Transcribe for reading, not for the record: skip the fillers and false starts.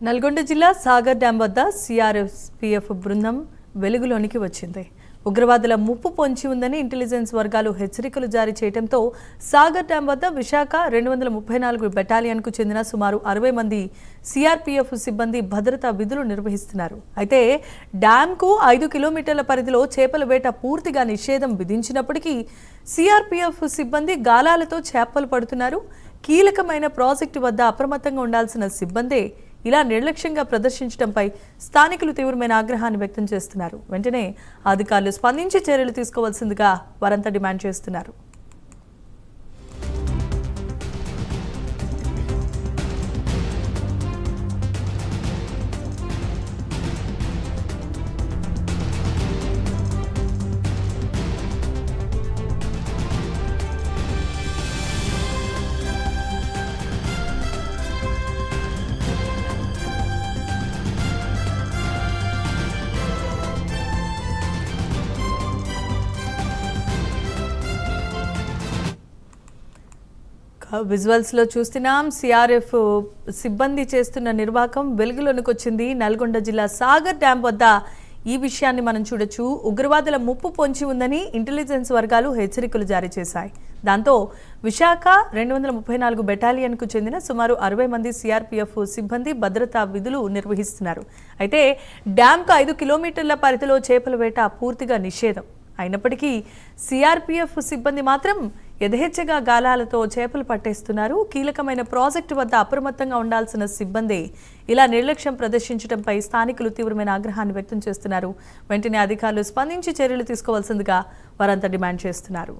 నల్గొండ జిల్లా సాగర్ డ్యాం వద్ద సిఆర్పిఎఫ్ బృందం వెలుగులోనికి వచ్చింది. ఉగ్రవాదుల ముప్పు పొంచి ఉందని ఇంటెలిజెన్స్ వర్గాలు హెచ్చరికలు జారీ చేయడంతో సాగర్ డ్యాం వద్ద విశాఖ 234 బెటాలియన్కు చెందిన సుమారు 60 మంది సిఆర్పిఎఫ్ సిబ్బంది భద్రతా విధులు నిర్వహిస్తున్నారు. అయితే డ్యాంకు 5 కిలోమీటర్ల పరిధిలో చేపల వేట పూర్తిగా నిషేధం విధించినప్పటికీ సిఆర్పిఎఫ్ సిబ్బంది గాలాలతో చేపలు పడుతున్నారు. కీలకమైన ప్రాజెక్టు వద్ద అప్రమత్తంగా ఉండాల్సిన సిబ్బందే ఇలా నిర్లక్ష్యంగా ప్రదర్శించడంపై స్థానికులు తీవ్రమైన ఆగ్రహాన్ని వ్యక్తం చేస్తున్నారు. వెంటనే అధికారులు స్పందించి చర్యలు తీసుకోవాల్సిందిగా వారంతా డిమాండ్ చేస్తున్నారు. విజువల్స్ లో చూస్తున్నాం. సిఆర్ఎఫ్ సిబ్బంది చేస్తున్న నిర్వాకం వెలుగులోనికి వచ్చింది. నల్గొండ జిల్లా సాగర్ డ్యాం వద్ద ఈ విషయాన్ని మనం చూడొచ్చు. ఉగ్రవాదుల ముప్పు పొంచి ఉందని ఇంటెలిజెన్స్ వర్గాలు హెచ్చరికలు జారీ చేశాయి. దాంతో విశాఖ 234 బెటాలియన్కు చెందిన సుమారు 60 మంది సిఆర్పిఎఫ్ సిబ్బంది భద్రతా విధులు నిర్వహిస్తున్నారు. అయితే డ్యాంకు 5 కిలోమీటర్ల పరిధిలో చేపల వేట పూర్తిగా నిషేధం అయినప్పటికీ సిఆర్పిఎఫ్ సిబ్బంది మాత్రం యథేచ్ఛగా గాలాలతో చేపలు పట్టేస్తున్నారు. కీలకమైన ప్రాజెక్టు వద్ద అప్రమత్తంగా ఉండాల్సిన సిబ్బంది ఇలా నిర్లక్ష్యం ప్రదర్శించడంపై స్థానికులు తీవ్రమైన ఆగ్రహాన్ని వ్యక్తం చేస్తున్నారు. వెంటనే అధికారులు స్పందించి చర్యలు తీసుకోవాల్సిందిగా వారంతా డిమాండ్ చేస్తున్నారు.